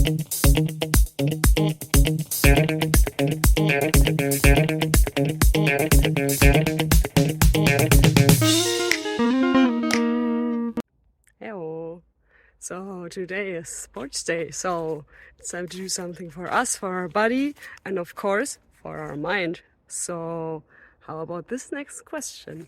Hello. So today is sports day, so it's time to do something for us, for our body, and of course for our mind. So how about this next question?